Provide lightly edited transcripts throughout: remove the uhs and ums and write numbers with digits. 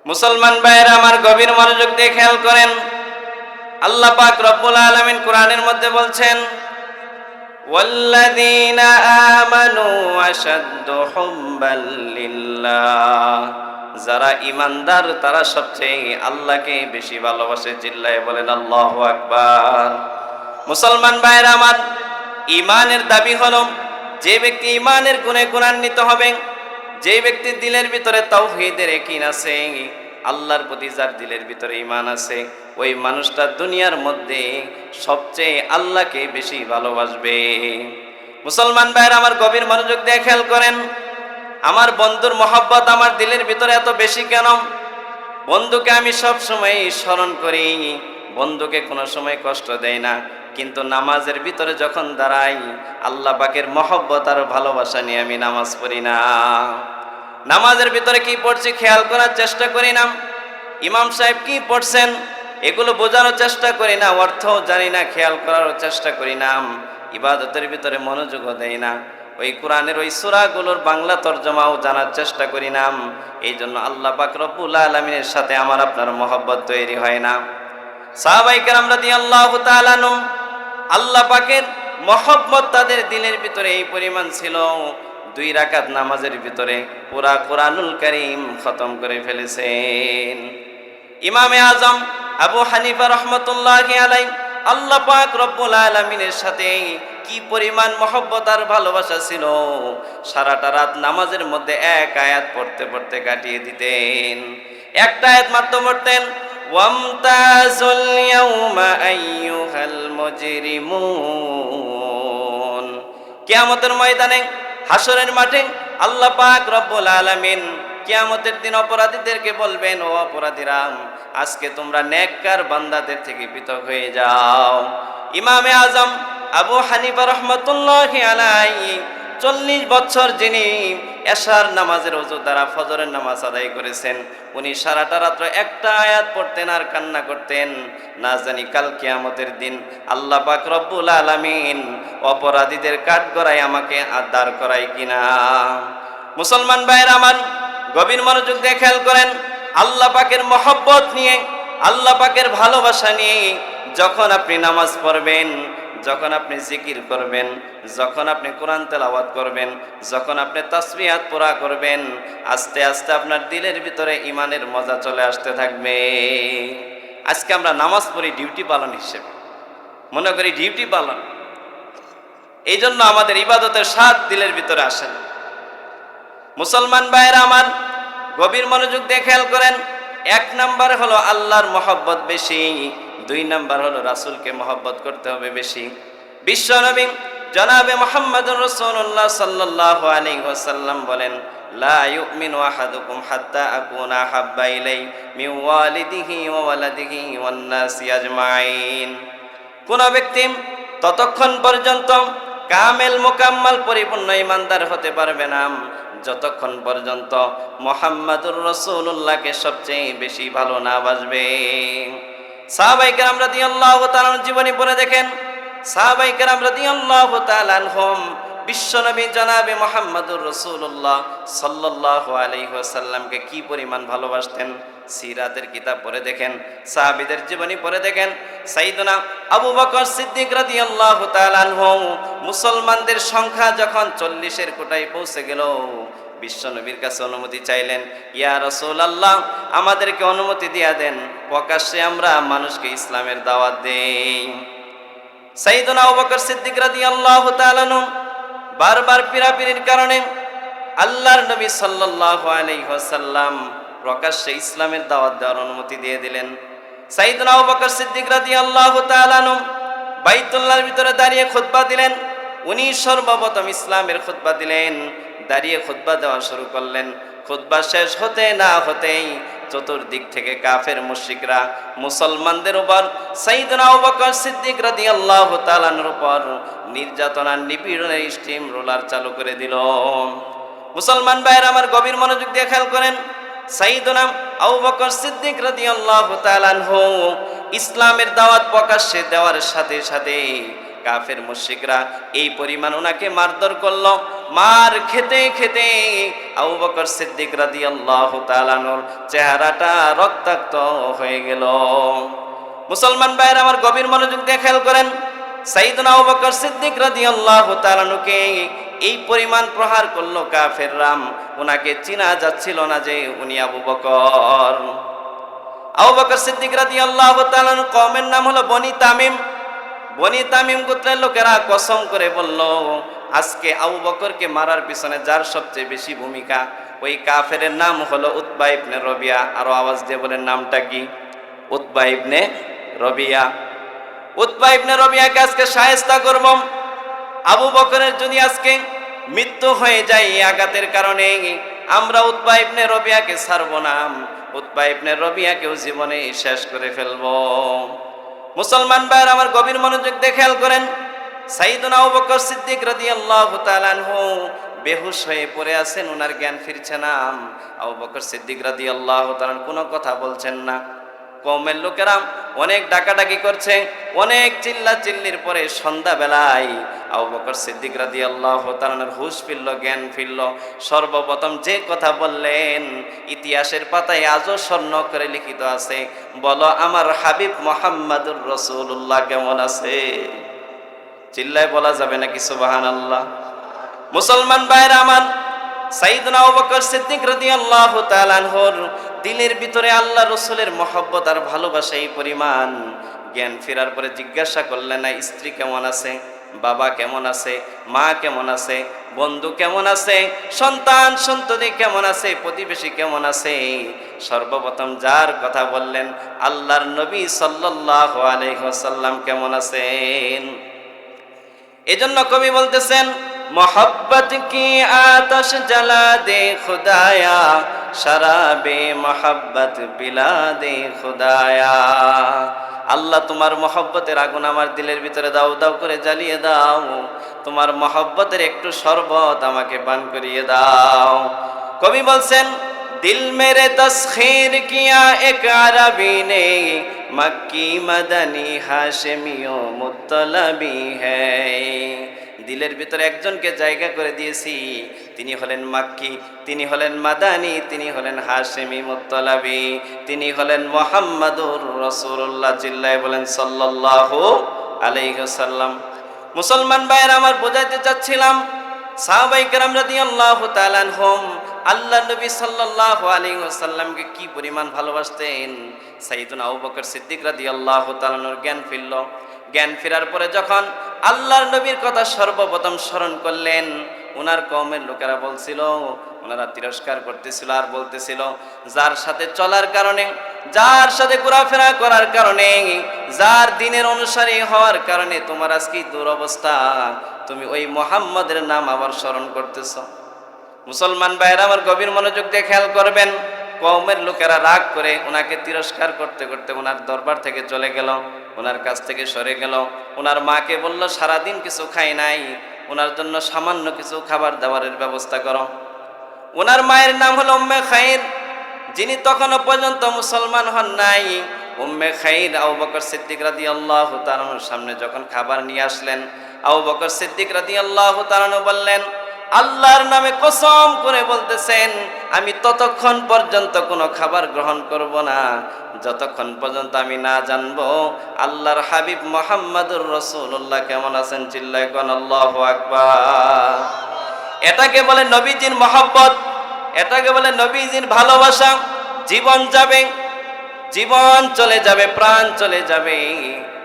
মুসলমান ভাইয়েরা আমার, গভীর মনোযোগ দিয়ে খেয়াল করেন। আল্লাহ পাক রব্বুল আলামিন কোরআনের মধ্যে বলছেন, ওয়াল্লাযীনা আমানু আশাদ্দু হুব্বাল লিল্লাহ, যারা ঈমানদার তারা সবচেয়ে আল্লাহকে বেশি ভালোবাসে। চিল্লায়ে বলেন আল্লাহু আকবার। মুসলমান ভাইয়েরা আমার, ঈমানের দাবি হলো যে ব্যক্তি ঈমানের গুণে গুণান্বিত হবে, যে ব্যক্তির দিলের ভিতরে তাওহীদের ইয়াকিন আছে, আল্লাহর প্রতি যার দিলের ভিতরে ঈমান আছে, ওই মানুষটা দুনিয়ার মধ্যে সবচেয়ে আল্লাহকে বেশি ভালোবাসবে। মুসলমান ভাইয়েরা আমার, গভীর মনোযোগ দিয়ে খেয়াল করেন। আমার বন্ধুর মহব্বত আমার দিলের ভিতরে এত বেশি কেন? বন্ধুকে আমি সব সময় স্মরণ করি, বন্ধুকে কোনো সময় কষ্ট দেই না, কিন্তু নামাজের ভিতরে যখন দাঁড়াই আল্লাহ পাকের মহব্বত আর ভালোবাসা নিয়ে আমি নামাজ পড়ি না। নামাজের ভিতরে কি পড়ছি খেয়াল করার চেষ্টা করি না, ইমাম সাহেব কি পড়ছেন এগুলো বোঝানোর চেষ্টা করি না, অর্থ জানি না, খেয়াল করার চেষ্টা করি না, ইবাদতের ভিতরে মনোযোগও দেই না, ওই কোরআনের ওই সূরাগুলোর বাংলা তরজমাও জানার চেষ্টা করি না। এই জন্য আল্লাহ পাক রব্বুল আলামিনের সাথে আমার আপনার মহব্বত তৈরি হয় না। সাহাবায়ে কেরাম রাদিয়াল্লাহু তাআলা আনহুম, আল্লাহ পাকের মহব্বত তাদের দিলের ভিতরে এই পরিমাণ ছিল, 2 রাকাত নামাজের ভিতরে পুরা কোরআনুল কারীম খতম করে ফেলেছেন। ইমামে আজম আবু হানিফা রাহমাতুল্লাহি আলাইহি, আল্লাহ পাক রব্বুল আলামিনের সাথে কি পরিমাণ মহব্বত আর ভালোবাসা ছিল, সারাটা রাত নামাজের মধ্যে এক আয়াত পড়তে পড়তে কাটিয়ে দিতেন। একটা আয়াত মাত্র পড়তেন, ওয়ামতাজুল ইয়াউমা আইয়ুহাল মুজরিমুন। কিয়ামতের ময়দানে, হাসরের মাঠে আল্লাহ পাক রব্বুল আলামিন কিয়ামতের দিন অপরাধীদেরকে বলবেন, ও অপরাধীরা, আজকে তোমরা নেককার বান্দাদের থেকে পৃথক হয়ে যাও। ইমামে আজম আবু হানিফা রাহমাতুল্লাহি আলাইহি 40 বছর যিনি এশার নামাজের ওযু দ্বারা ফজরের নামাজ আদায় করেছেন, উনি সারাটা রাত্র একটা আয়াত পড়তেন আর কান্না করতেন, না জানি কাল কিয়ামতের দিন আল্লাহ পাক রব্বুল আলামিন অপরাধীদের কাঠগড়ায় আমাকে দাঁড় করায় কিনা। মুসলমান ভাইয়েরা আমার, গভীর মনোযোগ দিয়ে খেয়াল করেন। আল্লাহ পাকের মহব্বত নিয়ে, আল্লাহ পাকের ভালোবাসা নিয়ে যখন আপনি নামাজ পড়বেন, যখন আপনি জিকির করবেন, যখন আপনি কোরআন তেলাওয়াত করবেন, যখন আপনি তাসবিহাত পুরা করবেন, আস্তে আস্তে আপনার দিলের ভিতরে ঈমানের মজা চলে আসতে থাকবে। আজকে আমরা নামাজ পড়ি ডিউটি পালন হিসেবে, মনে করি ডিউটি পালন, এই জন্য আমাদের ইবাদতের স্বাদ দিলের ভিতরে আসে না। মুসলমান ভাইয়েরা আমার, গভীর মনোযোগ দিয়ে খেয়াল করেন। 1 নাম্বার হলো আল্লাহর মহব্বত বেশি, 2 নাম্বার হলো রাসূলকে মহব্বত করতে হবে বেশি। বিশ্বনবী জনাবে মুহাম্মদুর রাসূলুল্লাহ সাল্লাল্লাহু আলাইহি ওয়াসাল্লাম বলেন, লা ইউমিনু আহাদুকুম হাত্তা আকুনা হাব্বা ইলাইহি মিন ওয়ালিদিহি ওয়া ওয়ালাদিহি ওয়ান নাসি আজমাইন। কোন ব্যক্তি ততক্ষণ পর্যন্ত কামেল মুকাম্মাল পরিপূর্ণ ঈমানদার হতে পারবে না যতক্ষণ পর্যন্ত মুহাম্মদুর রাসূলুল্লাহকে সবচেয়ে বেশি ভালো না বাসবে। সাহাবায়ে কেরাম রাদিয়াল্লাহু তাআলা জীবনী পড়ে দেখেন, সাহাবায়ে কেরাম রাদিয়াল্লাহু তাআলা আনহুম বিশ্বনবী জনাবে মুহাম্মদুর রাসূলুল্লাহ সাল্লাল্লাহু আলাইহি ওয়াসাল্লামকে কি পরিমাণ ভালোবাসতেন। সিরাতের কিতাব পড়ে দেখেন, সাহাবীদের জীবনী পড়ে দেখেন। সাইয়েদনা আবু বকর সিদ্দিক রাদিয়াল্লাহু তাআলা আনহু মুসলমানদের সংখ্যা যখন 40-এর কোটায় পৌঁছে গেল, বিশ্বনবীর কাছে অনুমতি চাইলেন, ইয়া রাসূলুল্লাহ, আমাদেরকে অনুমতি দিয়া দেন, প্রকাশ্যে আমরা মানুষকে ইসলামের দাওয়াত দেই। সাইয়েদনা আবু বকর সিদ্দিক রাদিয়াল্লাহু তাআলা আনহু বারবার পীড়াপিড়ির কারণে আল্লাহর নবী সাল্লাল্লাহু আলাইহি ওয়াসাল্লাম প্রকাশ্যে ইসলামের দাওয়াত দেওয়ার অনুমতি দিয়ে দিলেন। সাইয়েদনা আবু বকর সিদ্দিক রাদিয়াল্লাহু তাআলা আনহু বাইতুল্লাহর ভিতরে দাঁড়িয়ে খুতবা দিলেন। উনি সর্বপ্রথম ইসলামের খুতবা দিলেন, দাঁড়িয়ে খুতবা দেওয়া শুরু করলেন। খুতবা শেষ হতে না হতেই চতুর্দিক থেকে কাফের মুশরিকরা মুসলমানদের উপর সাইয়েদনা আবু বকর সিদ্দিক রাদিয়াল্লাহু তাআলার উপর নির্যাতন নিপীড়নের স্টিম রোলার চালু করে দিল। মুসলমান ভাইয়েরা আমার, গভীর মনোযোগ দিয়ে খেয়াল করেন। সাইয়েদনা আবু বকর সিদ্দিক রাদিয়াল্লাহু তাআলা আনহু ইসলামের দাওয়াত প্রকাশ্যে দেওয়ার সাথে সাথে কাফের মুশরিকরা এই পরিমাণ ওনাকে মারধর করলো, মার খেতে খেতে আবু বকর সিদ্দিক রাদিয়াল্লাহু তাআলা আনহুর চেহারাটা রক্তাক্ত হয়ে গেল। মুসলমান ভাইয়েরা আমার গভীর মনোযোগ দিয়ে খেয়াল করেন, সাইয়েদনা আবু বকর সিদ্দিক রাদিয়াল্লাহু তাআলা আনহুকে এই পরিমাণ প্রহার করলো কাফেররা, ওনাকে চিনা যাচ্ছিল না যে উনি আবু বকর। আবু বকর সিদ্দিক রাদিয়াল্লাহু তাআলা আনহু কওমের নাম হলো বনি তামিম। বনি তামিম গোত্রের লোকেরা কসম করে বলল, আজকে আবু বকরকে মারার পিছনে যার সবচেয়ে বেশি ভূমিকা, ওই কাফেরের নাম হলো উতবা ইবনে রবিয়া। আরো আওয়াজ দিয়ে বলেন নামটা কি? Utba ibn Rabia. Utba ibn রবিয়াকে আজকে শায়েস্তা করব। আবু বকরের যদি আজকে মৃত্যু হয়ে যায় এই আঘাতের কারণে, আমরা উতবা ইবনে রবিয়াকে ছাড়ব না, উতবা ইবনে রবিয়াকেও জীবনে শেষ করে ফেলব। মুসলমান ভাইয়ের আমার গভীর মনোযোগ দিয়ে খেয়াল করেন, সাইয়েদনা আবু বকর সিদ্দিক রাদিয়াল্লাহু তাআলা আনহু বেহুশ হয়ে পড়ে আছেন, ওনার জ্ঞান ফিরছে না। আবু বকর সিদ্দিক রাদিয়াল্লাহু তাআলা কোনো কথা বলছেন না। কওমের লোকেরা অনেক ডাকাডাকি করছে, অনেক চিল্লা চিল্লির পরে সন্ধ্যাবেলায় আবু বকর সিদ্দিক রাদিয়াল্লাহু তাআলার হুঁশ ফিরল, জ্ঞান ফিরল। সর্বপ্রথম যে কথা বললেন, ইতিহাসের পাতায় আজও স্বর্ণ করে লিখিত আছে, বলো আমার হাবিব মুহাম্মাদুর রাসূলুল্লাহ কেমন আছে? চিল্লায় বলা যাবে নাকি সুবহানাল্লাহ? মুসলমান ভাইরা আমার, সাইয়েদনা আবু বকর সিদ্দিক রাদিয়াল্লাহু তাআলা আনহুর দিলের ভিতরে আল্লাহ রাসূলের মহব্বত আর ভালোবাসা এই পরিমাণ। জ্ঞান ফেরার পরে জিজ্ঞাসা করলেন, না স্ত্রী কেমন আছে, বাবা কেমন আছে, মা কেমন আছে, বন্ধু কেমন আছে, সন্তান সন্ততি কেমন আছে, প্রতিবেশী কেমন আছে? সর্বপ্রথম যার কথা বললেন, আল্লাহর নবী সাল্লাল্লাহু আলাইহি ওয়াসাল্লাম কেমন আছেন। এজন্য কবি বলতেছেন, मोहब्बत की आतश जला दे खुदाया, शराबे मोहब्बत पिला दे खुदाया। আল্লাহ তোমার মহব্বতের আগুন আমার দিলের ভিতরে দাও দাও করে জ্বালিয়ে দাও, তোমার মহব্বতের একটু শরবত আমাকে পান করিয়ে দাও। কবি বলছেন, दिल मेरे तस्खीर किया एक अरबी ने, मक्की मदनी हाशमियो मुत्तलबी है। দিলের ভিতরে একজনকে জায়গা করে দিয়েছি, তিনি হলেন মাক্কি, তিনি হলেন মাদানী, তিনি হলেন হাশেমি মুত্তালাবি, তিনি হলেন মুহাম্মাদুর রাসূলুল্লাহ। জিল্লায় বলেন সাল্লাল্লাহু আলাইহি ওয়াসাল্লাম। মুসলমান ভাইয়েরা আমার, বোঝাইতে চাচ্ছিলাম সাহাবায়ে কেরাম রাদিয়াল্লাহু তাআলা আনহুম আল্লাহর নবী সাল্লাল্লাহু আলাইহি ওয়াসাল্লামকে কি পরিমাণ ভালোবাসতেন। সাইয়েদনা আবু বকর সিদ্দিক রাদিয়াল্লাহু তাআলা আনহুর জ্ঞান ফিরল। জ্ঞান ফেরার পরে যখন আল্লাহর নবীর কথা সর্বপ্রথম স্মরণ করলেন, ওনার কওমের লোকেরা বলছিল, ওনারা তিরস্কার করতেছিল আর বলতেছিল, যার সাথে চলার কারণে, যার সাথে ঘোরাফেরা করার কারণে, যার দিনের অনুসারী হওয়ার কারণে তোমার আজকে দুরবস্থা, তুমি ওই মুহাম্মদের নাম আবার স্মরণ করতেছ। মুসলমান ভাইয়েরা আমার গভীর মনোযোগ দিয়ে খেয়াল করবেন, কওমের লোকেরা রাগ করে ওনাকে তিরস্কার করতে করতে ওনার দরবার থেকে চলে গেল, ওনার কাছ থেকে সরে গেল। ওনার মাকে বলল, সারাদিন কিছু খাই নাই, ওনার জন্য সামান্য কিছু খাবার দাবারের ব্যবস্থা করো। ওনার মায়ের নাম হলো উম্মে খাইর, যিনি তখনও পর্যন্ত মুসলমান হন নাই। উম্মে খাইর আবু বকর সিদ্দিক রাদিয়াল্লাহু তাআলার সামনে যখন খাবার নিয়ে আসলেন, আবু বকর সিদ্দিক রাদিয়াল্লাহু তাআলা বললেন, আল্লাহর নামে কসম করে বলতেছেন, আমি ততক্ষণ পর্যন্ত কোনো খাবার গ্রহণ করব না যতক্ষণ পর্যন্ত আমি না জানবো আল্লাহর হাবিব মুহাম্মাদুর রাসূলুল্লাহ কেমন আছেন। চিল্লায় কোন আল্লাহু আকবার। এটাকে বলে নবীজির মহব্বত, এটাকে বলে নবীজির ভালোবাসা। জীবন যাবে, জীবন চলে যাবে, প্রাণ চলে যাবে,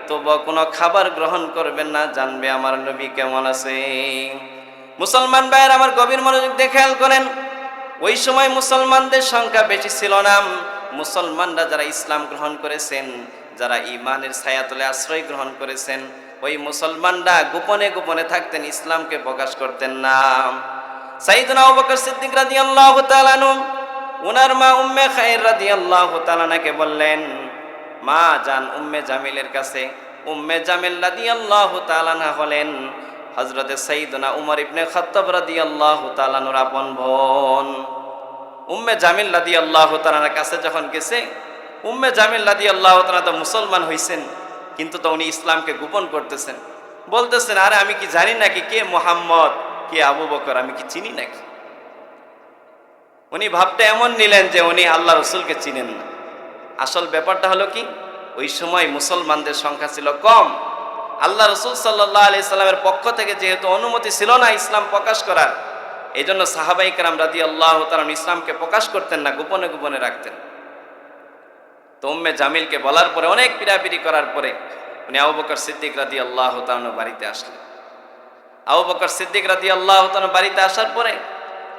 তবু কোনো খাবার গ্রহণ করবেন না, জানবে আমার নবী কেমন আছে। মুসলমান ভাইয়ের আমার গভীর মনোযোগ দিয়ে খেয়াল করেন, ওই সময় মুসলমানদের সংখ্যা বেশি ছিল না। মুসলমানরা যারা ইসলাম গ্রহণ করেছেন, যারা ঈমানের ছায়াতলে আশ্রয় গ্রহণ করেছেন, ওই মুসলমানরা গোপনে গোপনে থাকতেন, ইসলামকে প্রকাশ করতেন না। সাইয়েদনা আবু বকর সিদ্দিক রাদিয়াল্লাহু তাআলা আনহু ওনার মা উম্মে খাইর রাদিয়াল্লাহু তাআলা আনহাকে বললেন, মা যান উম্মে জামিলের কাছে। উম্মে জামিল রাদিয়াল্লাহু তাআলা আনহা হলেন হযরতে সাইয়েদনা উমর ইবনে খাত্তাব রাদিয়াল্লাহু তাআলা আনহুর আপন বোন। উম্মে জামিল রাদিয়াল্লাহু তাআলার কাছে যখন গেছে, উম্মে জামিল রাদিয়াল্লাহু তাআলা তো মুসলমান হইছেন, কিন্তু তো উনি ইসলামকে গোপন করতেছেন, বলতেছেন, আরে আমি কি জানি নাকি কে মুহাম্মদ, কে আবু বকর, আমি কি চিনি নাকি? উনি ভাবটা এমন নিলেন যে উনি আল্লাহ রসুলকে চিনেন না। আসল ব্যাপারটা হলো কি, ওই সময় মুসলমানদের সংখ্যা ছিল কম। আল্লাহ রসুল সাল্লাল্লাহু আলাইহি সাল্লামের পক্ষ থেকে যেহেতু অনুমতি ছিল না ইসলাম প্রকাশ করার, এই জন্য সাহাবাই কেরাম রাদিয়াল্লাহু তাআলা ইসলামকে প্রকাশ করতেন না, গোপনে গোপনে রাখতেন। তো উম্মে জামিলকে বলার পরে, অনেক পিড়াপিড়ি করার পরে উনি আবু বকর সিদ্দিক রাদিয়াল্লাহু তাআলা বাড়িতে আসলেন। আবু বকর সিদ্দিক রাদিয়াল্লাহু তাআলা বাড়িতে আসার পরে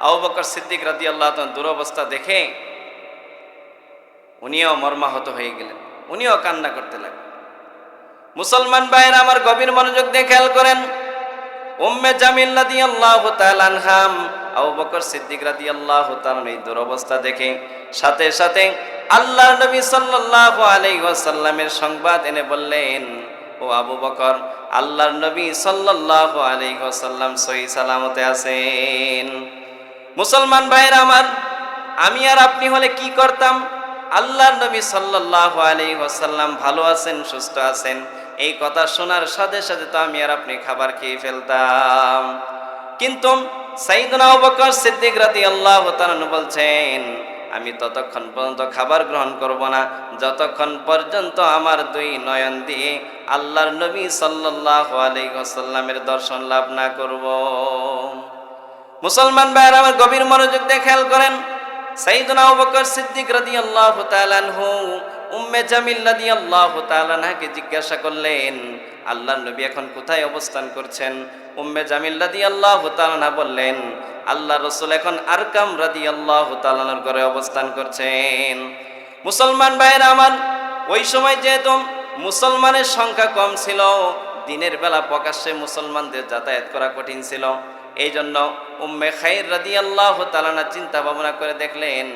আবু বকর সিদ্দিক রাদিয়াল্লাহু তাআলা দুরবস্থা দেখে উনিও মর্মাহত হয়ে গেলেন, উনিও কান্না করতে লাগলেন। মুসলমান ভাইয়েরা আমার গভীর মনোযোগ দিয়ে খেয়াল করেন, উম্মে জামিল রাদিয়াল্লাহু তাআলা আনহা আবু বকর সিদ্দিক রাদিয়াল্লাহু তাআলা এই দুরবস্থা দেখে সাথে সাথে আল্লাহর নবী সাল্লাল্লাহু আলাইহি ওয়াসাল্লামের সংবাদ এনে বললেন, ও আবু বকর, আল্লাহর নবী সাল্লাল্লাহু আলাইহি ওয়াসাল্লাম সহি সালামতে আছেন। মুসলমান ভাইয়েরা আমার, আমি আর আপনি হলে কি করতাম? আল্লাহর নবী সাল্লাল্লাহু আলাইহি ওয়াসাল্লাম ভালো আছেন, সুস্থ আছেন, এই কথা শোনার সাথে সাথে তো আমি আর আপনি খাবার খেয়ে ফেলতাম। কিন্তু সাইয়েদনা আবু বকর সিদ্দিক রাদিয়াল্লাহু তাআলা বলছেন, আমি ততক্ষণ পর্যন্ত খাবার গ্রহণ করব না যতক্ষণ পর্যন্ত আমার দুই নয়ন দিয়ে আল্লাহর নবী সাল্লাল্লাহু আলাইহি ওয়াসাল্লামের দর্শন লাভ না করব। মুসলমান ভাইরা আমার গভীর মনোযোগ দিয়ে খেয়াল করেন, সাইয়েদনা আবু বকর সিদ্দিক রাদিয়াল্লাহু তাআলা আনহু উম্মে জামিল রাদিয়াল্লাহু তাআলা আনহাকে জিজ্ঞাসা করলেন, আল্লাহর নবী এখন কোথায় অবস্থান করছেন? উম্মে জামিল রাদিয়াল্লাহু তাআলা আনহা বললেন, আল্লাহর রাসূল এখন আরকাম রাদিয়াল্লাহু তাআলা আনহুর ঘরে অবস্থান করছেন। মুসলমান ভাইরা আমার, ওই সময় যেহেতু মুসলমানের সংখ্যা কম ছিল, দিনের বেলা প্রকাশ্যে মুসলমানদের যাতায়াত করা কঠিন ছিল, এই জন্য উম্মে খাইর রাদিয়াল্লাহু তাআলা চিন্তা ভাবনা করে দেখলেন,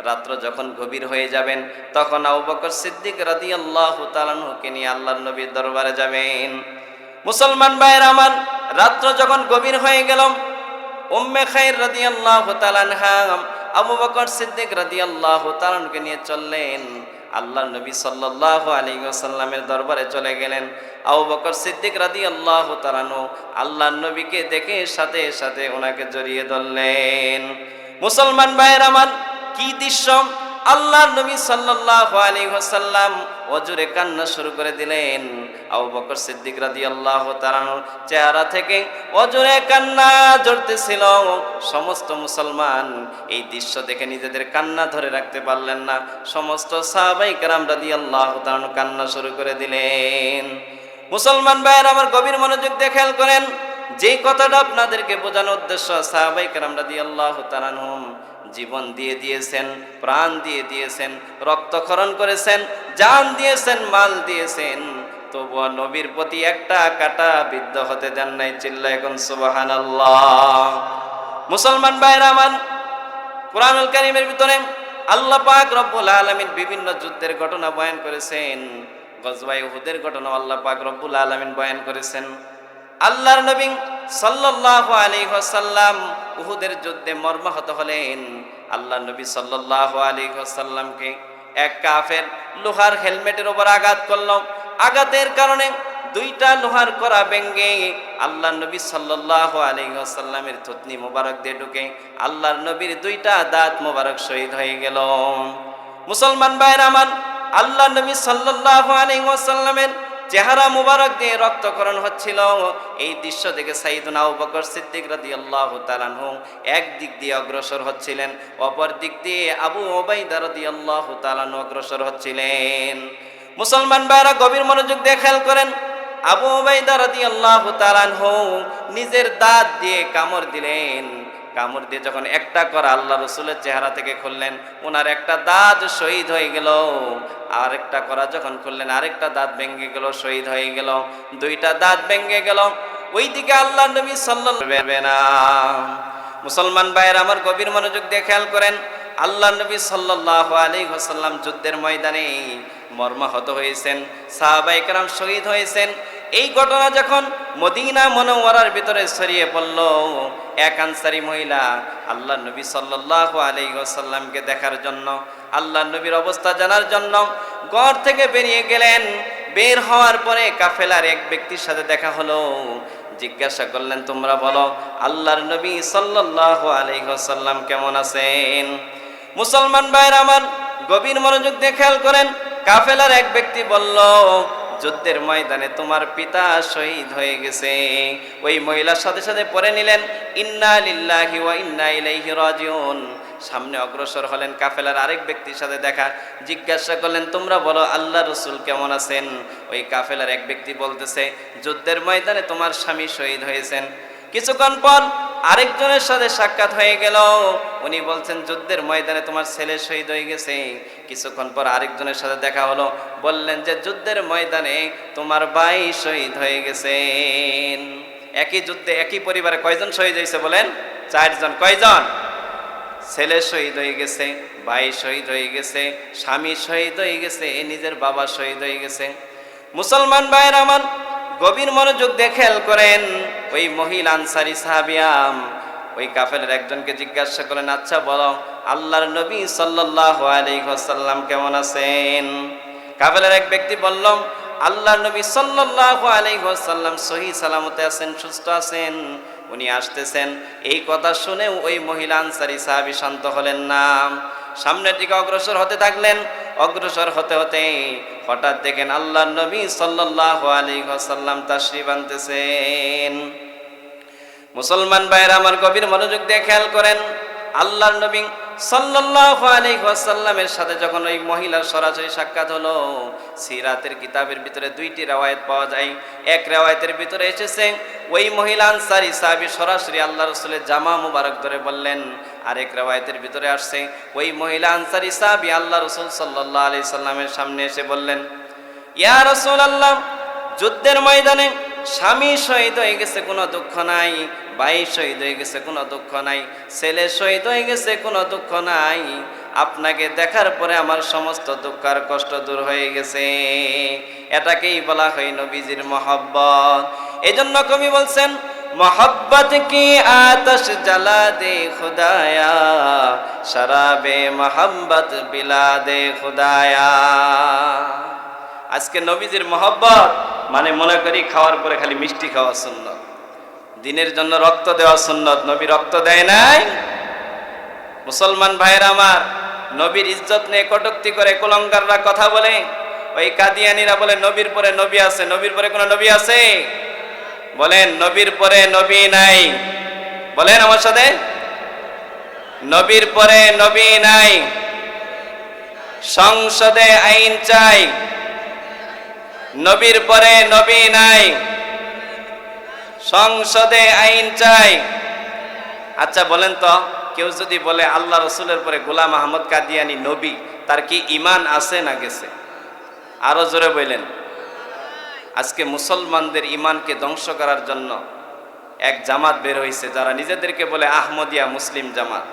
রাত্র যখন গভীর হয়ে যাবেন তখন আবু বকর সিদ্দিক রাদিয়াল্লাহু তাআলাকে নিয়ে আল্লাহর নবীর দরবারে যাবেন। মুসলমান ভাইয়েরা আমার, রাত্র যখন গভীর হয়ে গেল, উম্মে খাইর রাদিয়াল্লাহু তাআলা আবু বকর সিদ্দিক রাদিয়াল্লাহু তাআলাকে নিয়ে চললেন, আল্লাহর নবী সাল্লাল্লাহু আলাইহি ওয়াসাল্লামের দরবারে চলে গেলেন। আবু বকর সিদ্দিক রাদিয়াল্লাহু তাআলা আল্লাহর নবীকে দেখে সাথে সাথে ওনাকে জড়িয়ে ধরলেন। মুসলমান ভাইয়েরা আমার, কি দৃশ্য! আল্লাহর নবী সাল্লাল্লাহু আলাইহি ওয়াসাল্লাম ওজোরে কান্না শুরু করে দিলেন। আবু বকর সিদ্দিক রাদিয়াল্লাহু তাআলা চেহারা থেকে ওজোরে কান্না ঝরতেছিল। সমস্ত মুসলমান এই দৃশ্য দেখে নিজেদের কান্না ধরে রাখতে পারলেন না। সমস্ত সাহাবায়ে কেরাম রাদিয়াল্লাহু তাআলা কান্না শুরু করে দিলেন। মুসলমান ভাইয়েরা আমার গভীর মনোযোগ দিয়ে খেয়াল করেন, যেই কথাটা আপনাদেরকে বোঝানোর উদ্দেশ্য, সাহাবায়ে কেরাম রাদিয়াল্লাহু তাআলা জীবন দিয়ে দিয়েছেন, প্রাণ দিয়ে দিয়েছেন, রক্তক্ষরণ করেছেন, জান দিয়েছেন, মাল দিয়েছেন, তবুও নবীর প্রতি একটা কাঁটা বিদ্ধ হতে দেন নাই। চিল্লায় এখন সুবহানাল্লাহ। মুসলমান ভাইরা আমার, কোরআনুল কারীমের ভিতরে আল্লাহ পাক রব্বুল আলামিন বিভিন্ন যুদ্ধের ঘটনা বয়ান করেছেন। গজওয়ায়ে উহুদের ঘটনা আল্লাহ পাক রব্বুল আলামিন বয়ান করেছেন। আল্লাহর নবী সাল্লাল্লাহু আলাইহি ওয়াসাল্লাম উহুদের যুদ্ধে মর্মাহত হলেন। আল্লাহর নবী সাল্লাল্লাহু আলাইহি ওয়াসাল্লামকে এক কাফের লোহার হেলমেটের উপর আঘাত করল। আঘাতের কারণে দুইটা লোহার কড়া ভেঙে আল্লাহর নবী সাল্লাল্লাহু আলাইহি ওয়াসাল্লামের থুতনি মোবারক দিয়ে ঢুকে আল্লাহর নবীর দুইটা দাঁত মোবারক শহীদ হয়ে গেল। মুসলমান ভাইরা আমার, আল্লাহর নবী সাল্লাল্লাহু আলাইহি ওয়াসাল্লামের চেহারা মুবারক দিয়ে রক্তক্ষরণ হচ্ছিল। এই দৃশ্য দেখে সাইয়েদনা আবু বকর সিদ্দিক রাদিয়াল্লাহু তাআলা এক দিক দিয়ে অগ্রসর হচ্ছিলেন, অপর দিক দিয়ে আবু উবাইদা রাদিয়াল্লাহু তাআলা অগ্রসর হচ্ছিলেন। মুসলমান ভাইরা গভীর মনোযোগ দিয়ে খেয়াল করেন, আবু উবাইদা রাদিয়াল্লাহু তাআলা নিজের দাঁত দিয়ে কামড় দিলেন। কামড় দিয়ে যখন একটা করা আল্লাহ রসুলের চেহারা থেকে খুললেন, ওনার একটা দাঁত শহীদ হয়ে গেল। আরেকটা করা যখন খুললেন, আরেকটা দাঁত ভেঙে গেল, শহীদ হয়ে গেল। দুইটা দাঁত ভেঙে গেল। ওইদিকে আল্লাহ নবী সাল্লাল্লাহু আলাইহি ওয়াসাল্লাম। মুসলমান ভাইয়ের আমার গভীর মনোযোগ দিয়ে খেয়াল করেন, আল্লাহ নবী সাল্লাল্লাহু আলাইহি ওয়াসাল্লাম যুদ্ধের ময়দানে মর্মাহত হয়েছেন, সাহাবায়ে কেরাম শহীদ হয়েছেন। এই ঘটনা যখন মদিনা মুনাওয়ারার ভিতরে ছড়িয়ে পড়ল, এক আনসারী মহিলা আল্লাহ নবী সাল্লাল্লাহু আলাইহি ওয়াসাল্লামকে দেখার জন্য, আল্লাহ নবীর অবস্থা জানার জন্য ঘর থেকে বেরিয়ে গেলেন। বের হওয়ার পরে কাফেলার এক ব্যক্তির সাথে দেখা হলো, জিজ্ঞাসা করলেন, তোমরা বলো আল্লাহর নবী সাল্লাল্লাহু আলাইহি ওয়াসাল্লাম কেমন আছেন? মুসলমান ভাইরা আমার, গভীর মনোযোগ দিয়ে খেয়াল করেন। কাফেলার এক ব্যক্তি বলল, যুদ্ধের ময়দানে তোমার পিতা শহীদ হয়ে গেছে। ওই মহিলার সাথে সাথে পড়ে নিলেন ইন্না লিল্লাহি ওয়া ইন্না ইলাইহি রাজিউন। সামনে অগ্রসর হলেন, কাফেলার আরেক ব্যক্তির সাথে দেখা, জিজ্ঞাসা করলেন, তোমরা বলো আল্লাহ রসুল কেমন আছেন? ওই কাফেলার এক ব্যক্তি বলতেছে, যুদ্ধের ময়দানে তোমার স্বামী শহীদ হয়েছেন। কিছুক্ষণ পর আরেকজনের সাথে সাক্ষাৎ হয়ে গেল, উনি বলছেন যুদ্ধের ময়দানে তোমার ছেলে শহীদ হয়ে গেছে। কিছুক্ষণ পর আরেকজনের সাথে দেখা হলো, বললেন যে যুদ্ধের ময়দানে তোমার ভাই শহীদ হয়ে গেছেন। একই যুদ্ধে একই পরিবারে কয়জন শহীদ হয়েছে বলেন? 4 জন। কয়জন? ছেলে শহীদ হয়ে গেছে, ভাই শহীদ হয়ে গেছে, স্বামী শহীদ হয়ে গেছে, নিজের বাবা শহীদ হয়ে গেছে। মুসলমান ভাইয়ের আমার, গভীর মনোযোগ দিয়ে খেয়াল করেন। ওই মহিলা আনসারী সাহাবিয়াম ওই কাফেলের একজনকে জিজ্ঞাসা করেন, আচ্ছা বলো আল্লাহর নবী সাল্লাল্লাহু আলাইহি ওয়াসাল্লাম কেমন আছেন? কাফেলের এক ব্যক্তি বলল, আল্লাহর নবী সাল্লাল্লাহু আলাইহি ওয়াসাল্লাম সহি সালামতে আছেন, সুস্থ আছেন, উনি আসতেছেন। এই কথা শুনে ওই মহিলা আনসারী সাহাবী শান্ত হলেন না, সামনের দিকে অগ্রসর হতে থাকলেন। অগ্রসর হতে হতে হঠাৎ দেখেন আল্লাহর নবী সাল্লাল্লাহু আলাইহি ওয়াসাল্লাম তাশরীফ আনতেছেন। মুসলমান ভাইরা আমার, গভীর মনোযোগ দিয়ে খেয়াল করেন। আল্লাহর নবী সাল্লাল্লাহু আলাইহি ওয়াসাল্লামের সাথে যখন ওই মহিলার সরাসরি সাক্ষাৎ হলো, সিরাতের কিতাবের ভিতরে 2টি riwayat পাওয়া যায়। এক riwayatের ভিতরে এসেছে ওই মহিলা আনসারী সাহাবী সরাসরি আল্লাহ রাসূলের জামা মুবারক ধরে বললেন। আরেক riwayatের ভিতরে আসছে ওই মহিলা আনসারী সাহাবী আল্লাহ রাসূল সাল্লাল্লাহু আলাইহি সাল্লামের সামনে এসে বললেন, ইয়া রাসূলুল্লাহ, যুদ্ধের ময়দানে স্বামী শহীদ হয়ে গেছে, কোনো দুঃখ নাই, ভাই শহীদ হয়ে গেছে, কোনো দুঃখ নাই, ছেলে শহীদ হয়ে গেছে, কোনো দুঃখ নাই, আপনাকে দেখার পরে আমার সমস্ত দুঃখ আর কষ্ট দূর হয়ে গেছে। এটাকেই বলা হয় নবীজির মহব্বত। এজন্য কবি বলছেন, मोहब्बत की आतश जला दे खुदाया, शराबे मोहब्बत पिला दे खुदाया। আজকে নবীজির মহব্বত মানে মনে করি খাওয়ার পরে খালি মিষ্টি খাওয়া সুন্নত, দিনের জন্য রক্ত দেওয়া সুন্নত। নবী রক্ত দেয় নাই। মুসলমান ভাইয়েরা আমার, নবীর ইজ্জত নিয়ে কটূক্তি করে কুলঙ্গাররা কথা বলে। ওই কাদিয়ানীরা বলে নবীর পরে নবী আছে। নবীর পরে কোন নবী আছে? বলেন, নবীর পরে নবী নাই। বলেন আমার সাথে, নবীর পরে নবী নাই। সংসদে আইন চাই, নবীর পরে নবী নাই। সংসদে আইন চাই। আচ্ছা বলেন তো, কেউ যদি বলে আল্লাহ রসুলের পরে গোলাম আহমদ কাদিয়ানী নবী, তার কি ঈমান আছে না গেছে? আরো জোরে বললেন। আজকে মুসলমানদের ঈমানকে ধ্বংস করার জন্য এক জামাত বের হয়েছে, যারা নিজেদেরকে বলে আহমদিয়া মুসলিম জামাত।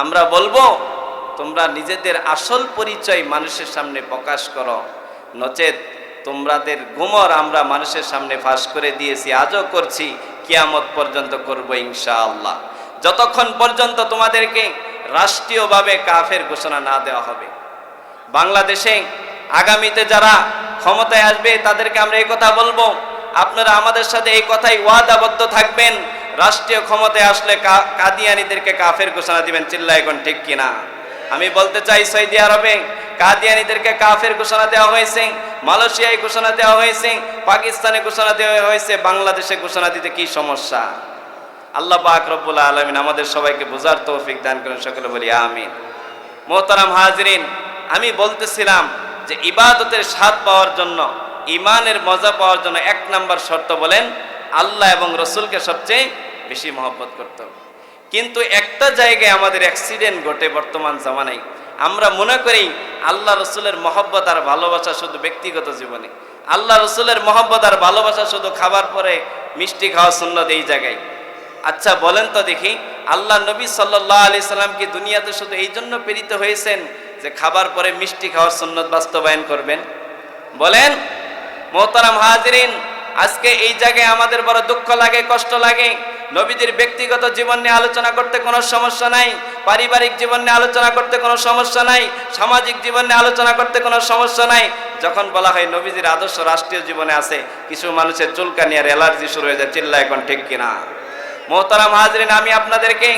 আমরা বলবো, তোমরা নিজেদের আসল পরিচয় মানুষের সামনে প্রকাশ করো, নচেত তোমাদের গুমর আমরা মানুষের সামনে ফাঁস করে দিয়েছি, আজও করছি, কিয়ামত পর্যন্ত করব ইনশাআল্লাহ। যতক্ষণ পর্যন্ত তোমাদেরকে রাষ্ট্রীয়ভাবে কাফের ঘোষণা না দেওয়া হবে। বাংলাদেশে আগামীতে যারা ক্ষমতায় আসবে তাদেরকে আমরা এই কথা বলবো, আপনারা আমাদের সাথে এই কথাই ওয়াদাবদ্ধ থাকবেন, রাষ্ট্রীয় ক্ষমতায় আসলে কাদিয়ানীদেরকে কাফের ঘোষণা দিবেন। চিল্লায় এখন ঠিক কিনা? আমি বলতে চাই, সৌদি আরবে কাদিয়ানীদেরকে কাফের ঘোষণা দেওয়া হয়েছে, মালয়েশিয়ায় ঘোষণা দেওয়া হয়েছে, পাকিস্তানে ঘোষণা দেওয়া হয়েছে, বাংলাদেশে ঘোষণা দিতে কি সমস্যা? আল্লাহ পাক রব্বুল আলামিন আমাদের সবাইকে বোঝার তৌফিক দান করেন, সকলে বলি আমিন। মোহতারাম হাজিরিন, আমি বলতেছিলাম যে ইবাদতের স্বাদ পাওয়ার জন্য, ইমানের মজা পাওয়ার জন্য 1 নম্বর শর্ত বলেন আল্লাহ এবং রসুলকে সবচেয়ে বেশি মহব্বত করতে হবে। কিন্তু একটা জায়গায় আমাদের অ্যাক্সিডেন্ট ঘটে বর্তমান জামানায়। আমরা মনে করি আল্লাহ রসুলের মহব্বত আর ভালোবাসা শুধু ব্যক্তিগত জীবনে, আল্লাহ রসুলের মহব্বত আর ভালোবাসা শুধু খাবার পরে মিষ্টি খাওয়া সুন্নত এই জায়গায়। আচ্ছা বলেন তো দেখি, আল্লাহ নবী সাল্লাল্লাহু আলাইহি সাল্লাম কি দুনিয়াতে শুধু এই জন্য প্রেরিত হয়েছেন যে খাবার পরে মিষ্টি খাওয়ার সুন্নত বাস্তবায়ন করবেন? বলেন মোহতারাম হাজিরিন, আজকে এই জায়গায় আমাদের বড় দুঃখ লাগে, কষ্ট লাগে। নবীদের ব্যক্তিগত জীবন নিয়ে আলোচনা করতে কোনো সমস্যা নাই, পারিবারিক জীবন নিয়ে আলোচনা করতে কোনো সমস্যা নাই, সামাজিক জীবন নিয়ে আলোচনা করতে কোনো সমস্যা নাই। যখন বলা হয় নবীজির আদর্শ রাষ্ট্রীয় জীবনে আছে, কিছু মানুষের চুলকানি আর অ্যালার্জি শুরু হয়ে যায়। চিল্লায় এখন ঠিক কিনা? মোহতারাম হাজরিন, আমি আপনাদেরকে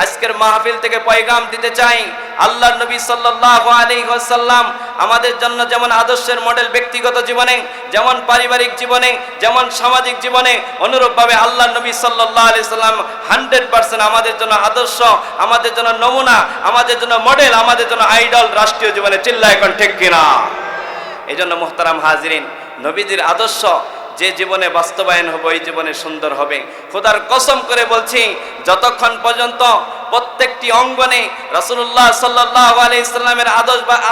আজকের মাহফিল থেকে পয়গাম দিতে চাই, আল্লাহর নবী সাল্লাল্লাহু আলাইহি ওয়াসাল্লাম আমাদের জন্য যেমন আদর্শের মডেল ব্যক্তিগত জীবনে, যেমন পারিবারিক জীবনে, যেমন সামাজিক জীবনে, অনুরূপভাবে আল্লাহর নবী সাল্লাল্লাহু আলাইহি সাল্লাম 100% আমাদের জন্য আদর্শ, আমাদের জন্য নমুনা, আমাদের জন্য মডেল, আমাদের জন্য আইডল রাষ্ট্রীয় জীবনে। চিল্লায় এখন ঠিক কিনা? এই জন্য মোহতারাম হাজরিন, নবীজির আদর্শ যে জীবনে বাস্তবায়ন হবে ওই জীবনে সুন্দর হবে। খোদার কসম করে বলছি, যতক্ষণ পর্যন্ত প্রত্যেকটি অঙ্গনে রাসূলুল্লাহ সাল্লাল্লাহু আলাইহি সাল্লামের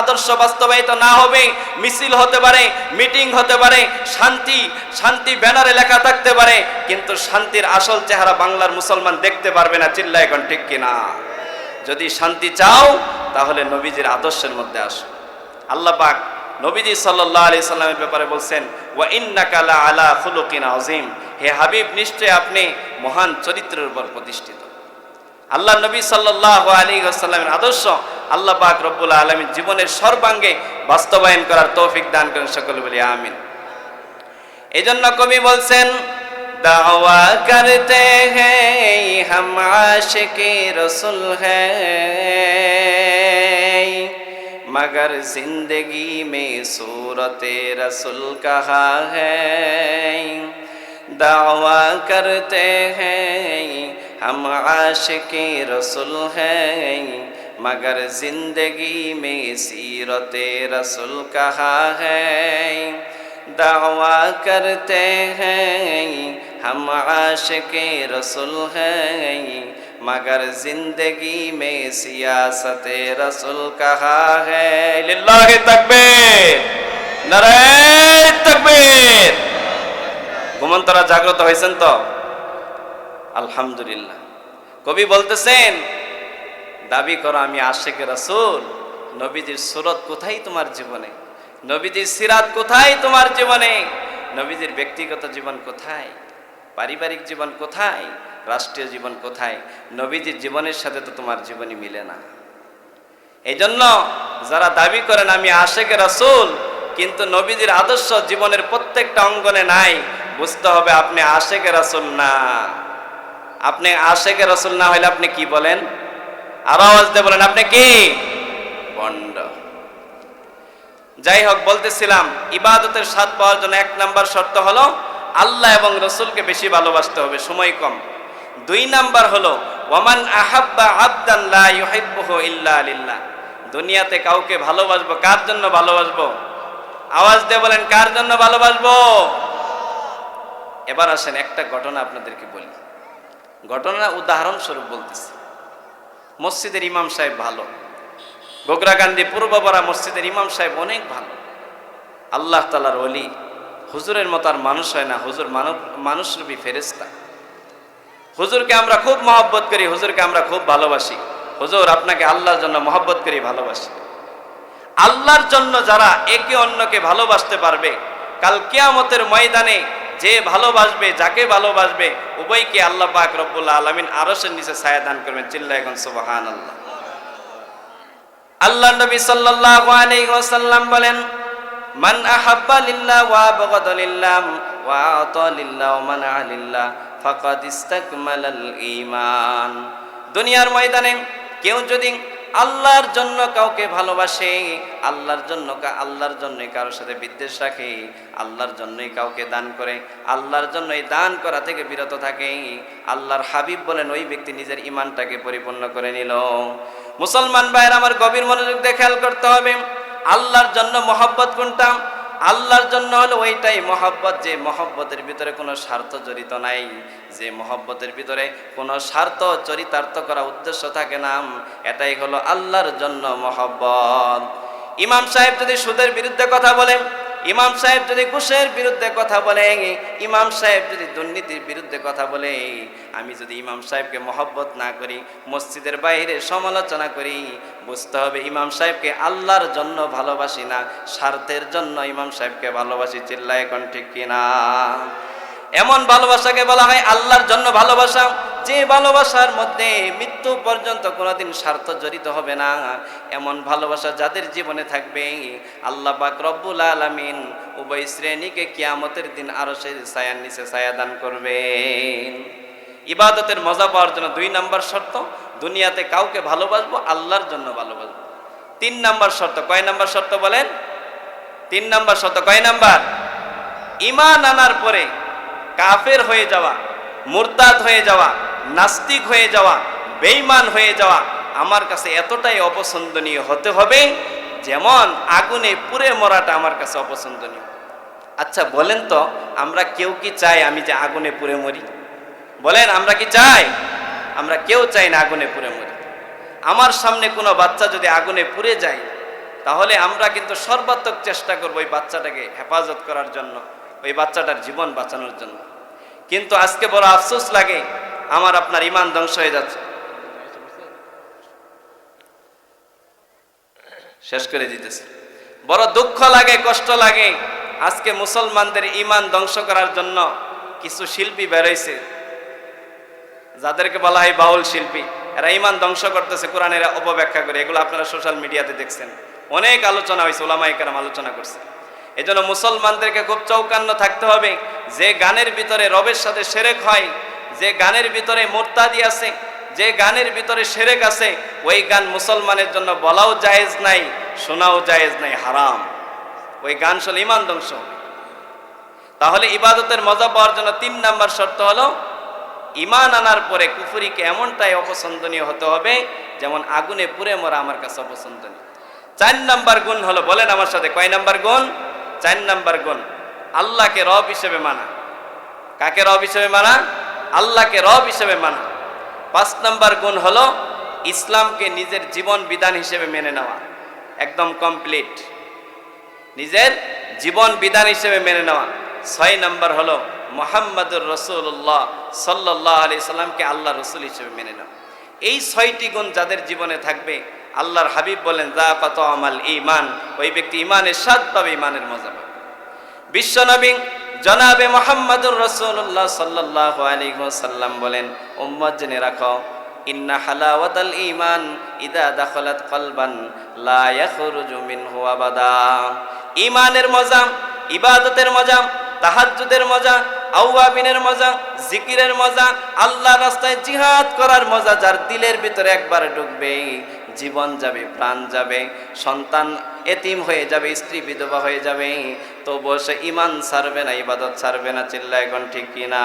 আদর্শ বাস্তবায়িত না হবে, মিছিল হতে পারে, মিটিং হতে পারে, শান্তি ব্যানারে লেখা থাকতে পারে, কিন্তু শান্তির আসল চেহারা বাংলার মুসলমান দেখতে পারবে না। চিল্লায় এখন ঠিক কিনা? যদি শান্তি চাও তাহলে নবীজির আদর্শের মধ্যে আসো। আল্লাহ পাক নবীজি সাল্লাল্লাহু আলাইহি সাল্লামের ব্যাপারে বলছেন, ওয়া ইন্নাকা লা আলা খুলুকিন আযীম, হে হাবিব নিশ্চয় আপনি মহান চরিত্রের উপর প্রতিষ্ঠিত। আল্লাহ নবী সাল্লাল্লাহু আলাইহি ওয়াসাল্লামের আদর্শ আল্লাহ পাক রব্বুল আলামিন জীবনের সর্বাঙ্গে বাস্তবায়ন করার তৌফিক দান করেন। সকলে বলি আমিন। এজন্য কবি বলছেন, দাওয়া করতে হ্যায় হাম আশিকে রসুল হ্যায়, मगर जिंदगी में सूरत रसूल कहा है। दावा करते हैं हम आशिक़े रसूल हैं, मगर जिंदगी में सीरत रसूल कहा है। दावा करते हैं हम आशिक़े रसूल हैं, मगर जिंदगी में सियासत रसूल कहा है। लिल्लाहि तकबीर, नाराए तकबीर। ঘুমন্তরা জাগ্রত হয়েছেন তো? আলহামদুলিল্লাহ। কবি বলতেছেন, দাবি করো আমি আশিকে রাসূল, নবীজির সুরত কোথায় তোমার জীবনে? নবীজির সিরাত কোথায় তোমার জীবনে? নবীজির ব্যক্তিগত জীবন কোথায়? পারিবারিক জীবন কোথায়? রাষ্ট্রীয় জীবন কোথায়? নবীজির জীবনের সাথে তো তোমার জীবনই মিলে না। এই জন্য যারা দাবি করেন আমি আশিকে রাসূল, কিন্তু নবীজির আদর্শ জীবনের প্রত্যেকটা অঙ্গনে নাই, বুঝতে হবে আপনি আশিকে রাসূল না। আপনি আশিকে রাসূল না হলে আপনি কি বলেন? আর আওয়াজ দিয়ে বলেন, আপনি কি? বন্ড। যাই হোক, বলতেছিলাম ইবাদতের স্বাদ পাওয়ার জন্য 1 নাম্বার শর্ত হলো আল্লাহ এবং রসুলকে বেশি ভালোবাসতে হবে, সময় কম। 2 নাম্বার হলো ওয়ামান আহাব্বা আবদান লা ইউহিব্বুহু ইল্লা লিল্লাহ। দুনিয়াতে কাউকে ভালোবাসবো, কার জন্য ভালোবাসবো? আওয়াজ দিয়ে বলেন, কার জন্য ভালোবাসবো? এবার আসেন একটা ঘটনা আপনাদেরকে বলি। ঘটনা উদাহরণস্বরূপ বলতেছি। মসজিদের ইমাম সাহেব ভালো, গোগরাকান্দি পূর্বপাড়া মসজিদের ইমাম সাহেব অনেক ভালো, আল্লাহ তাআলার ওলি। হুজুরের মতো আর মানুষ হয় না, হুজুর মানুষরূপী ফেরেশতা। হুজুরকে আমরা খুব মহব্বত করি, হুজুরকে আমরা খুব ভালোবাসি। হুজুর আপনাকে আল্লাহর জন্য মহব্বত করি, ভালোবাসি। আল্লাহর জন্য যারা একে অন্যকে ভালোবাসতে পারবে, কাল কিয়ামতের ময়দানে যে ভালোবাসবে, যাকে ভালোবাসবে, উভয়কে আল্লাহ পাক রব্বুল আলামিন আরশের নিচে ছায়া দান করবেন। চিল্লায় এখন সুবহানাল্লাহ। আল্লাহ নবী সাল্লাল্লাহু আলাইহি ওয়াসাল্লাম বলেন, মান আহাব্বা লিল্লাহ ওয়া আবগাদা লিল্লাহ ওয়া আতা লিল্লাহ ওয়া মানা লিল্লাহ ফাকাদ ইসতাকমালাল ঈমান। দুনিয়ার ময়দানে কেউ যদি আল্লাহর জন্য কাউকে ভালোবাসে, আল্লাহর জন্যই কারোর সাথে বিদ্বেষ রাখে, আল্লাহর জন্যই কাউকে দান করে, আল্লাহর জন্যই দান করা থেকে বিরত থাকে, আল্লাহর হাবিব বলেন ওই ব্যক্তি নিজের ঈমানটাকে পরিপূর্ণ করে নিল। মুসলমান ভাইরা আমার, গভীর মনোযোগ দিয়ে খেয়াল করতে হবে, আল্লাহর জন্য মহব্বত কোনটা? আল্লাহর জন্য হলো ওইটাই মহব্বত যে মহব্বতের ভিতরে কোনো স্বার্থ জড়িত নাই, যে মহব্বতের ভিতরে কোনো স্বার্থ চরিতার্থ করা উদ্দেশ্য থাকে না, এটাই হলো আল্লাহর জন্য মহব্বত। ইমাম সাহেব যদি সুদের বিরুদ্ধে কথা বলেন, ইমাম সাহেব যদি ঘুষের বিরুদ্ধে কথা বলে, ইমাম সাহেব যদি দুর্নীতির বিরুদ্ধে কথা বলে, আমি যদি ইমাম সাহেবকে মহব্বত না করি, মসজিদের বাইরে সমালোচনা করি, বুঝতে হবে ইমাম সাহেবকে আল্লাহর জন্য ভালোবাসি না, স্বার্থের জন্য ইমাম সাহেবকে ভালোবাসি। চিল্লায় এখন ঠিক কিনা? এমন ভালোবাসাকে বলা হয় আল্লাহর জন্য ভালোবাসা, যে ভালোবাসার মধ্যে মৃত্যু পর্যন্ত কোনোদিন স্বার্থ জড়িত হবে না। এমন ভালোবাসা যাদের জীবনে থাকবে, আল্লাহ পাক রব্বুল আলামিন উভয় শ্রেণীকে কিয়ামতের দিন আরশের ছায়ার নিচে ছায়া দান করবেন। ইবাদতের মজা পাওয়ার জন্য 2 নাম্বার শর্ত, দুনিয়াতে কাউকে ভালোবাসবো, আল্লাহর জন্য ভালোবাসবো। 3 নাম্বার শর্ত, কয় নাম্বার শর্ত বলেন? 3 নাম্বার শর্ত কয় নাম্বার? ঈমান আনার পরে কাফের হয়ে যাওয়া, মুরতাদ হয়ে যাওয়া, নাস্তিক হয়ে যাওয়া, বেঈমান হয়ে যাওয়া আমার কাছে এতটাই অপছন্দনীয় হতে হবে যেমন আগুনে পুড়ে মরাটা আমার কাছে অপছন্দনীয়। আচ্ছা বলেন তো, আমরা কেউ কি চাই আমি যে আগুনে পুড়ে মরি? বলেন আমরা কি চাই? আমরা কেউ চাই না আগুনে পুড়ে মরি। আমার সামনে কোনো বাচ্চা যদি আগুনে পুড়ে যায়, তাহলে আমরা কিন্তু সর্বাত্মক চেষ্টা করব ওই বাচ্চাটাকে হেফাজত করার জন্য, ওই বাচ্চাটার জীবন বাঁচানোর জন্য। কিন্তু আজকে বড় আফসোস লাগে, আমার আপনার ঈমান ধ্বংস হয়ে যাচ্ছে। শেষ করে দিতেছে। বড় দুঃখ লাগে, কষ্ট লাগে, আজকে মুসলমানদের ঈমান ধ্বংস করার জন্য কিছু শিল্পী বেরোইছে, যাদেরকে বলা হয় বাউল শিল্পী। এরা ঈমান ধ্বংস করতেছে, কোরআনের অপব্যাখ্যা করে। এগুলো আপনারা সোশ্যাল মিডিয়াতে দেখছেন, অনেক আলোচনা হয়েছে, ওলামায়ে কেরাম আলোচনা করছে। এজন্য মুসলমানদেরকে খুব চৌকান্ন থাকতে হবে। যে গানের ভিতরে রবের সাথে শিরক হয়, যে গানের ভিতরে মুরতাদি আছে, যে গানের ভিতরে শিরক আছে, ওই গান মুসলমানের জন্য বলাও জায়েজ নাই, শোনাও জায়েজ নাই, হারাম। ওই গান শুনলে ঈমান ধ্বংস হবে। তাহলে ইবাদতের মজা পাওয়ার জন্য 3 নাম্বার শর্ত হলো ঈমান আনার পরে কুফরিকে এমনটাই অপছন্দনীয় হতে হবে যেমন আগুনে পুড়ে মরা আমার কাছে অপছন্দনীয়। 4 নাম্বার গুণ হলো, বলেন আমার সাথে, কয় নাম্বার গুণ? 4 নাম্বার গুণ, আল্লাহকে রব হিসেবে মানা। কাকে রব হিসেবে মানা? আল্লাহকে রব হিসেবে মানা। 5 নাম্বার গুণ হলো ইসলামকে নিজের জীবন বিধান হিসেবে মেনে নেওয়া, একদম কমপ্লিট, নিজের জীবন বিধান হিসেবে মেনে নেওয়া। 6 নাম্বার হলো মুহাম্মাদুর রাসূলুল্লাহ সাল্লাল্লাহু আলাইহি সাল্লামকে আল্লাহ রাসূল হিসেবে মেনে নেওয়া। এই 6টি গুণ যাদের জীবনে থাকবে, আল্লাহর হাবিব বলেন যাকাত আমাল ঈমান, ওই ব্যক্তি ঈমানের স্বাদ পাবে, ঈমানের মজা পাবে। বিশ্বনবী জনাবে মুহাম্মাদুর রাসূলুল্লাহ সাল্লাল্লাহু আলাইহি ওয়াসাল্লাম বলেন, উম্মত জেনে রাখো, ইন্না হালাওয়াতাল ঈমান ইদা দাখালাত কলবান লা ইয়াখরুজু মিনহু আবাদা। ঈমানের মজা, ইবাদতের মজা, তাহাজ্জুদের মজা, আওয়াবিনের মজা, জিকিরের মজা, আল্লাহর রাস্তায় জিহাদ করার মজা যার দিলের ভিতরে একবার ঢুকবে, জীবন যাবে, প্রাণ যাবে, সন্তান এতিম হয়ে যাবে, স্ত্রী বিধবা হয়ে যাবে, তবুও সে ঈমান ছাড়বে না, ইবাদত ছাড়বে না। চিল্লায় এখন ঠিক কিনা?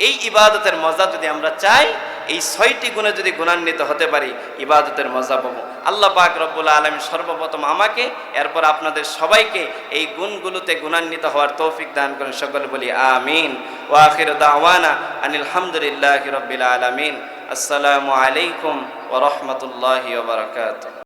এই ইবাদতের মজা যদি আমরা চাই, এই 6টি গুণে যদি গুণান্বিত হতে পারি, ইবাদতের মজা পাবো। আল্লাহ পাক রব্বুল আলামিন সর্বপ্রথম আমাকে, এরপর আপনাদের সবাইকে এই গুণগুলোতে গুণান্বিত হওয়ার তৌফিক দান করেন। সকলে বলি আমিন। ওয়া আখিরু দাওয়ানা আনিল হামদুলিল্লাহি রাব্বিল আলামিন। আসসালামু আলাইকুম ওয়া রাহমাতুল্লাহি ওয়া বারাকাতুহু।